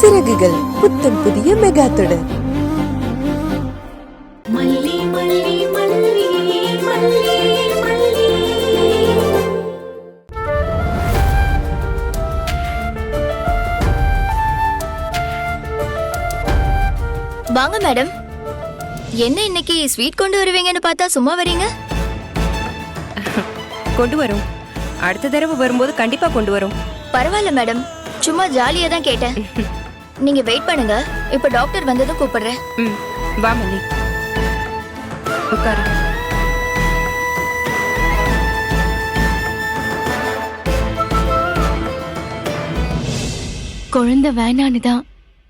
சிறகுகள் புத்தம் புதிய மெகா தொடர். வாங்க மேடம். என்ன இன்னைக்கு ஸ்வீட் கொண்டு வருவீங்கன்னு பார்த்தா சும்மா வரீங்க? கொண்டு வரும். அடுத்த தடவை வரும்போது கண்டிப்பா கொண்டு வரும். பரவாயில்ல மேடம், சும்மா ஜாலியா தான் கேட்டேன். நீங்க வெயிட் பண்ணுங்க, இப்ப டாக்டர் வந்ததும் கூப்பிடுறேன். வா மல்லி, உட்காரு. குழந்தை வேணான்னு தான்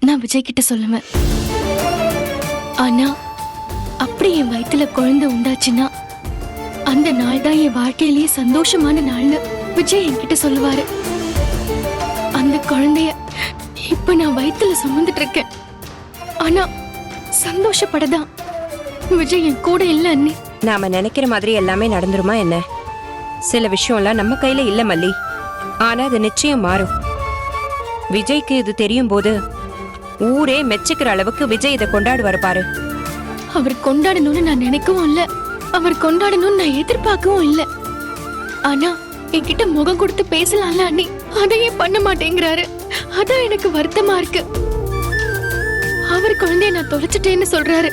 நான் விஜய் கிட்ட சொல்லுவேன். ஆனா அப்படி என் வயித்துல குழந்தை உண்டாச்சுன்னா அந்த நாள் தான் என் வாழ்க்கையிலேயே சந்தோஷமான நாள்னு விஜய் என்கிட்ட சொல்லுவாரு. அந்த குழந்தைய இப்ப நான் வயித்துல சுமந்துட்டு இருக்கேன். ஆனா சந்தோஷப்படதான் விஜய் என் கூட இல்ல அண்ணி. நாம நினைக்கிற மாதிரி எல்லாமே நடந்துருமா என்ன? சில விஷயம்லாம் நம்ம கையில இல்ல மல்லி. ஆனா அது நிச்சயம் மாறும். விஜய்க்கு இது தெரியும் போது ஊரே மெச்சுக்கிற அளவுக்கு விஜய் இதை கொண்டாடுவாரு பாரு. அவர் கொண்டாடணும்னு நான் நினைக்கவும் இல்ல, அவர் கொண்டாடணும்னு நான் எதிர்பார்க்கவும் இல்ல. ஆனா என்கிட்ட முகம் கொடுத்து பேசலாம்ல அண்ணி, அதையே பண்ண மாட்டேங்கிறாரு. அதான் எனக்கு வருத்தமா இருக்கு. அவர் குழந்தைய நான் தொலைச்சிட்டேன்னு சொல்றாரு.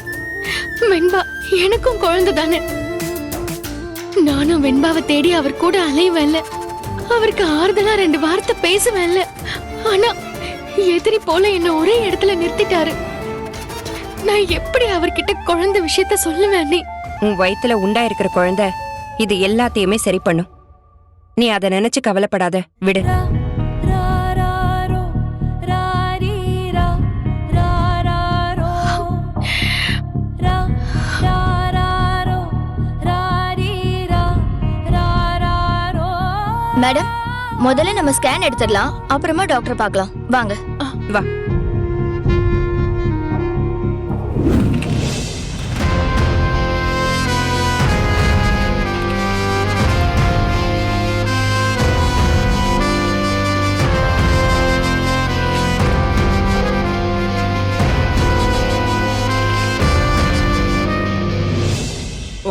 வெண்பா எனக்கும் குழந்தை தானே. நானும் வெண்பாவை தேடி அவர் கூட அலைவேன்ல, அவருக்கு ஆறுதலா 2 வார்த்தை பேசுவேன்ல. ஆனா எதிரி போல என்ன ஒரே இடத்துல நிறுத்திட்டாரு. நான் எப்படி அவர்கிட்ட குழந்தை விஷயத்த சொல்லுவேன் அண்ணி? உன் வயித்துல உண்டாயிருக்கிற குழந்தை இது எல்லாத்தையுமே சரி பண்ணும். நீ அதை நினைச்சு கவலைப்படாத, விடு. மேடம், முதல்ல நம்ம ஸ்கேன் எடுத்துடலாம், அப்புறமா டாக்டர் பார்க்கலாம். வாங்க. வா.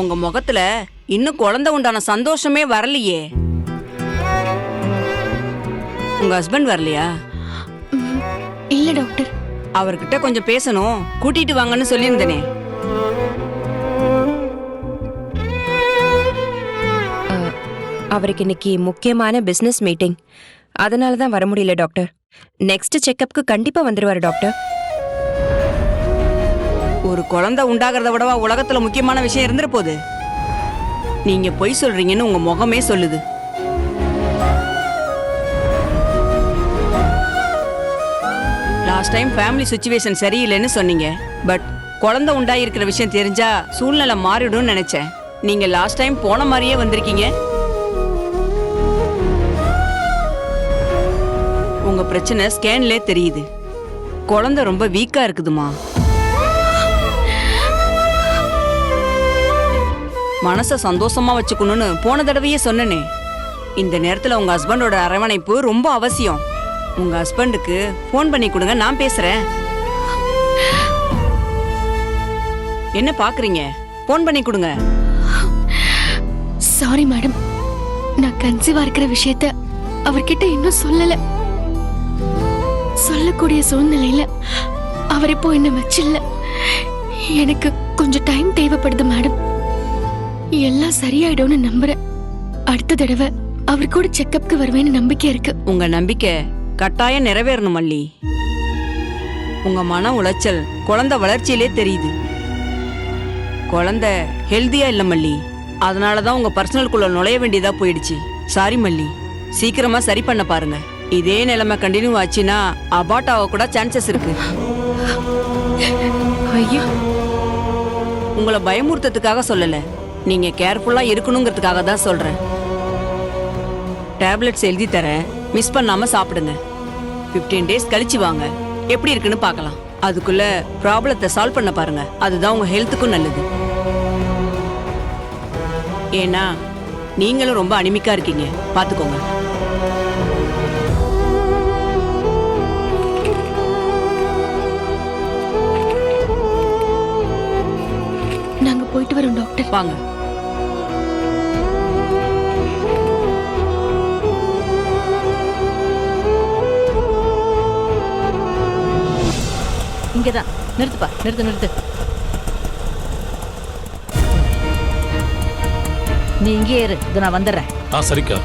உங்க முகத்துல இன்னும் குழந்தை உண்டான சந்தோஷமே வரலையே. உங்க ஹஸ்பண்ட் வரலையா? இல்ல டாக்டர். அவர்கிட்ட கொஞ்சம் பேசணும், கூட்டிட்டு வாங்கன்னு சொல்லியிருந்தேனே. அவருக்கு இன்னைக்கு முக்கியமான பிசினஸ் மீட்டிங், அதனாலதான் வர முடியல டாக்டர். நெக்ஸ்ட் செக்கப்க்கு கண்டிப்பா வந்துருவாரு டாக்டர். ஒரு குழந்தை உண்டாகிறத விடவா உலகத்துல முக்கியமான விஷயம் இருந்துற போகுது? நீங்க பொய் சொல்றீங்கன்னு உங்க முகமே சொல்லுது. லாஸ்ட் டைம் ஃபேமிலி சிச்சுவேஷன் சரியில்லைன்னு சொன்னீங்க. பட் குழந்தை உண்டாயிருக்கிற விஷயம் தெரிஞ்சா சூழ்நிலை மாறிடும்னு நினைச்சேன். நீங்க லாஸ்ட் டைம் போன மாதிரியே வந்திருக்கீங்க. உங்க பிரச்சனை ஸ்கேன்லே தெரியுது. குழந்தை ரொம்ப வீக்கா இருக்குதுமா. மனச சந்தோஷமா வச்சுக்கணும்னு போன தடவையே சொன்னனே. இந்த நேரத்துல உங்க ஹஸ்பண்டோட அரவணைப்பு ரொம்ப அவசியம். உங்க ஹஸ்பண்டுக்கு போன் பண்ணி கொடுங்க, நான் பேசுறேன். என்ன பாக்குறீங்க? போன் பண்ணி கொடுங்க. சாரி மேடம், நான் கன்சீவா இருக்கிற விஷயத்த அவர்கிட்ட இன்னும் சொல்லல. சொல்லக்கூடிய சூழ்நிலையில அவர் இப்போ என்ன வச்சில்ல. எனக்கு கொஞ்சம் டைம் தேவைப்படுது மேடம். எல்லாம் சரியாயிடும்னு நம்புறேன். அடுத்த தடவை அவர் கூட செக்கப்க்கு வருவேன்னு நம்பிக்கை இருக்கு. உங்க நம்பிக்கை கட்டாயம் நிறைவேறணும் மல்லி. உங்க மன உளைச்சல் குழந்தை வளர்ச்சியிலே தெரியுது. குழந்தை ஹெல்தியா இல்ல மல்லி, அதனாலதான் உங்க பர்சனலுக்குள்ள நுழைய வேண்டியதா போயிடுச்சு. சாரி மல்லி, சீக்கிரமா சரி பண்ண பாருங்க. இதே நிலைமை கண்டினியூ ஆச்சுன்னா அபார்ட் ஆக கூட சான்சஸ் இருக்கு. ஐயோ, உங்களை பயமுறுத்ததுக்காக சொல்லல, நீங்க கேர்ஃபுல்லா இருக்கணுங்கிறதுக்காக தான் சொல்றேன். டேப்லெட்ஸ் எழுதி தரேன், மிஸ் பண்ணாம சாப்பிடுங்க. 15 டேஸ் கழிச்சு வாங்க, எப்படி இருக்குன்னு பார்க்கலாம். அதுக்குள்ள ப்ராப்ளத்தை சால்வ் பண்ண பாருங்க. அதுதான் உங்க ஹெல்த்துக்கும் நல்லது. ஏன்னா நீங்களும் ரொம்ப அனிமிக்கா இருக்கீங்க, பாத்துக்கோங்க. வரோம் டாக்டர். வாங்க. இங்கதான் நிறுத்துப்பா, நிறுத்து. நீ இங்கே இரு, இது நான் வந்துடுறேன். சரிக்கா.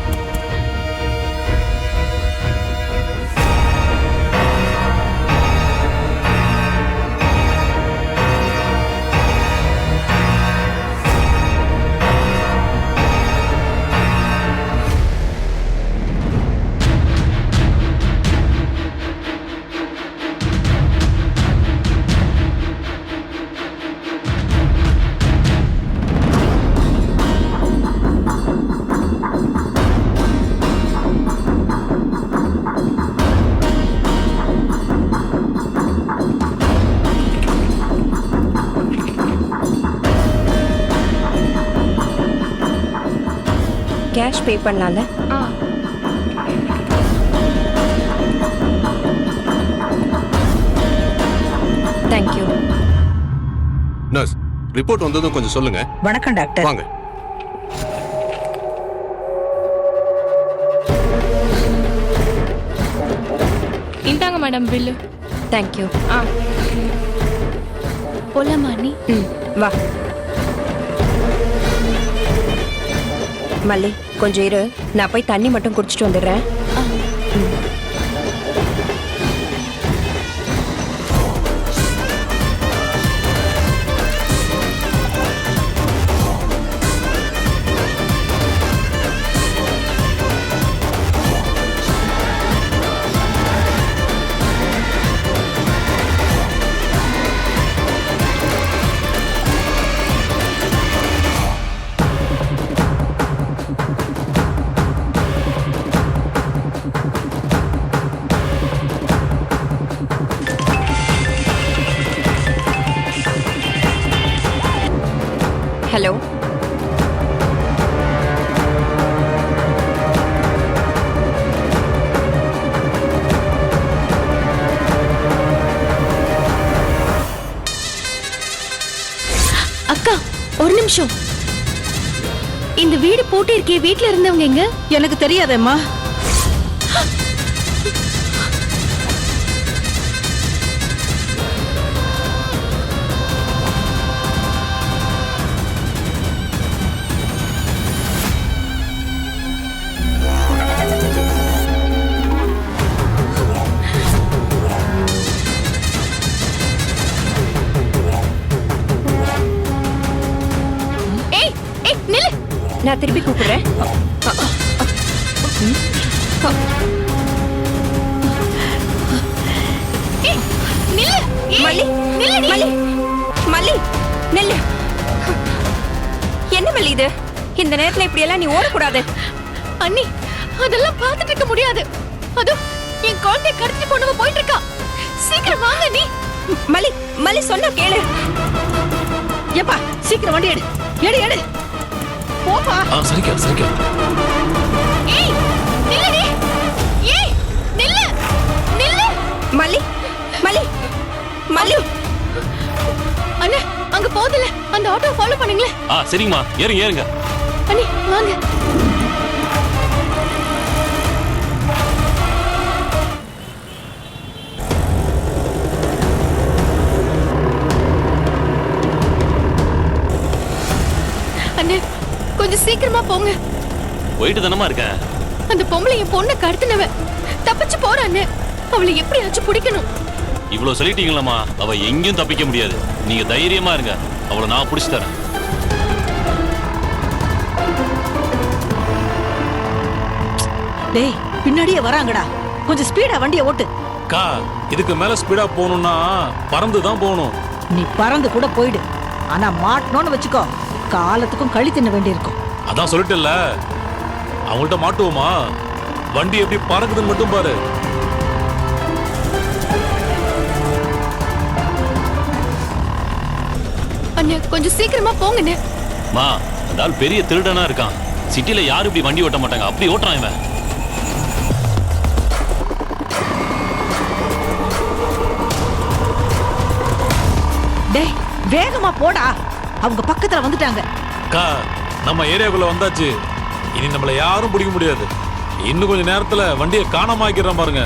கேஷ் பே பண்ணலாம்ல? தேங்க்யூ. நர்ஸ், ரிப்போர்ட் வந்ததும் கொஞ்சம் சொல்லுங்க. வணக்கம் டாக்டர். வாங்க. இந்தாங்க மேடம் பில்லு. தேங்க்யூ. போலாமா அண்ணி? வா மல்லி, கொஞ்சம் இரு, நான் போய் தண்ணி மட்டும் குடிச்சிட்டு வந்துடுறேன். ஹலோ. அக்கா ஒரு நிமிஷம். இந்த வீடு போட்டு இருக்கே, வீட்ல இருந்தவங்க எங்க? எனக்கு தெரியாதேம்மா. நான் திருப்பி கூப்பிடுறேன். மல்லி, மல்லி, மல்லி, நெல்லு. என்ன மல்லி இது? இந்த நேரத்துல இப்படி எல்லாம் நீ ஓடக்கூடாது. அண்ணி, அதெல்லாம் பார்த்துட்டு இருக்க முடியாது. அதோ என் குழந்தை கடத்தி கொண்டு போயிட்டு இருக்கா. சீக்கிரம் வாங்க நீ. மல்லி, மல்லி சொன்னா கேளு. ஏப்பா, சீக்கிரம் வண்டி எடு. எடு. போப்பா. சரிக்கா. ஏய், நில்லுடி. ஏய், நில்லு. மல்லி, மல்லி, மல்லி. அண்ணா, அங்க போகுதுல, அந்த ஆட்டோ ஃபாலோ பண்ணுங்களே. சரிங்கம்மா, ஏறுங்க. அண்ணி வாங்க. அண்ணே, கொஞ்சம் சீக்கிரமா போங்க. போயிட்டு தானமா இருக்கேன். அந்த பொம்பளை என் பொண்ணை கடத்தினவ தப்பிச்சு போறான்னு. அவளை எப்படியாச்சும் பிடிக்கணும். இவ்வளவு சொல்லிட்டீங்களாமா, அவ எங்கேயும் தப்பிக்க முடியாது. நீங்க தைரியமா இருங்க, அவளை நான் பிடிச்சு தரேன். டேய், பின்னாடியே வராங்கடா. கொஞ்சம் ஸ்பீடா வண்டியை ஓட்டு. அக்கா, இதுக்கு மேல ஸ்பீடா போகணும்னா பறந்து தான் போகணும். நீ பறந்து கூட போயிடு. ஆனா மாட்டணும்னு வச்சுக்கோ, காலத்துக்கும் களி தின்ன வேண்டியிருக்கும். அதான் சொல்லிட்டேல்ல, அவங்கள்ட்ட மாட்டுவோமா? வண்டி எப்படி பறக்குதுன்னு மட்டும் பாரு. அண்ணே, கொஞ்சம் சீக்கிரமா போங்கண்ணே. மா, அந்த ஆள் பெரிய திருடனா இருக்கான். சிட்டில யாரும் இப்படி வண்டி ஓட்ட மாட்டாங்க, அப்படி ஓட்டுறான் இவன். டேய், வேகமா போடா. அவங்க பக்கத்துல வந்துட்டாங்க. அக்கா நம்ம ஏரியாக்குள்ள வந்தாச்சு. இனி நம்மள யாரும் பிடிக்க முடியாது. இன்னும் கொஞ்ச நேரத்துல வண்டியை காணாம ஆக்கிடுறோம் பாருங்க.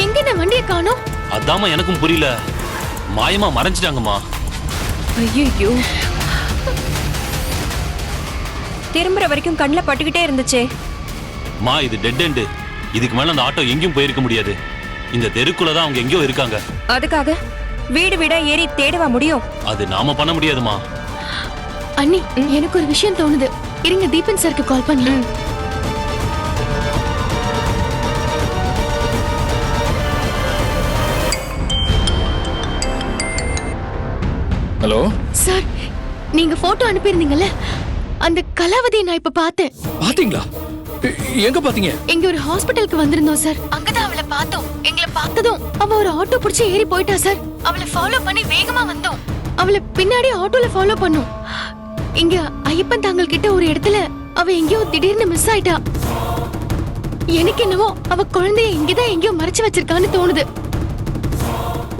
எங்க நான் வண்டியை காணோம்? அதாம்மா எனக்கும் புரியல. மாயமா மறைஞ்சிட்டாங்கம்மா. ஐயோ, திரும்புற வரைக்கும் கண்ணுல பட்டுக்கிட்டே இருந்துச்சே. மா இது டெட் எண்டு. இதுக்கு மேல அந்த ஆட்டோ எங்கேயும் போயிருக்க முடியாது. இந்த தெருக்குள்ளதான் அவங்க எங்கேயோ இருக்காங்க. அதுக்காக வீடு வீடா ஏறி தேடவா முடியும்? அது நாம பண்ண முடியாதுமா. அண்ணி, எனக்கு ஒரு விஷயம் தோணுது. இருங்க, தீபன் சாருக்கு கால் பண்ணலாம். ஹலோ சார், நீங்க போட்டோ அனுப்பியிருந்தீங்கல்ல, அந்த கலாவதியை நான் இப்ப பார்த்தேன். பாத்தீங்களா? எங்க பாத்தீங்க? எங்க ஒரு ஹாஸ்பிடலுக்கு வந்திருந்தோம் சார். அங்கதான் அவளை பார்த்தோம். எங்களை பார்த்ததும் அவ ஒரு ஆட்டோ பிடிச்சி ஏறி போயிட்டா சார். அவளை ஃபாலோ பண்ணி வேகமா வந்தோம். அவளை பின்னாடி ஆட்டோல ஃபாலோ பண்ணோம். இங்க ஐயப்பன் தாங்கல் கிட்ட ஒரு இடத்துல அவ எங்கேயோ திடீர்னு மிஸ் ஆயிட்டா. எனக்கு என்னவோ அவ குழந்தைய இங்கதான் எங்கேயோ மறைச்சு வச்சிருக்கான்னு தோணுது.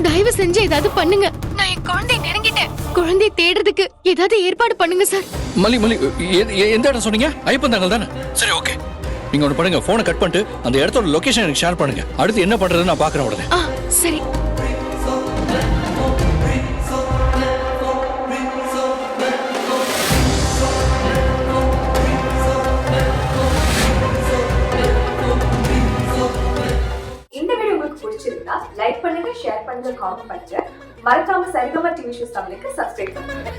தயவு செஞ்சு ஏதாவது பண்ணுங்க. நான் என் குழந்தைய நெருங்கிட்டேன். குழந்தைய தேடுறதுக்கு ஏதாவது ஏற்பாடு பண்ணுங்க சார். மல்லி மல்லி, எந்த இடம் சொன்னீங்க? ஐயப்பன் தாங்கல் தானே? சரி, ஓகே. நீங்க ஒன்று பண்ணுங்க, போனை கட் பண்ணிட்டு அந்த இடத்தோட லொகேஷன் எனக்கு ஷேர் பண்ணுங்க. அடுத்து என்ன பண்றதுன்னு நான் பாக்குறேன் உடனே. சரி. இந்த வீடியோ உங்களுக்கு பிடிச்சிருந்தா லைக் பண்ணுங்க, ஷேர் பண்ணுங்க, காமெண்ட் பண்ணுங்க. மறக்காம சரிகமா டிவி ஷோஸ் தமிழுக்கு சப்ஸ்கிரைப் பண்ணுங்க.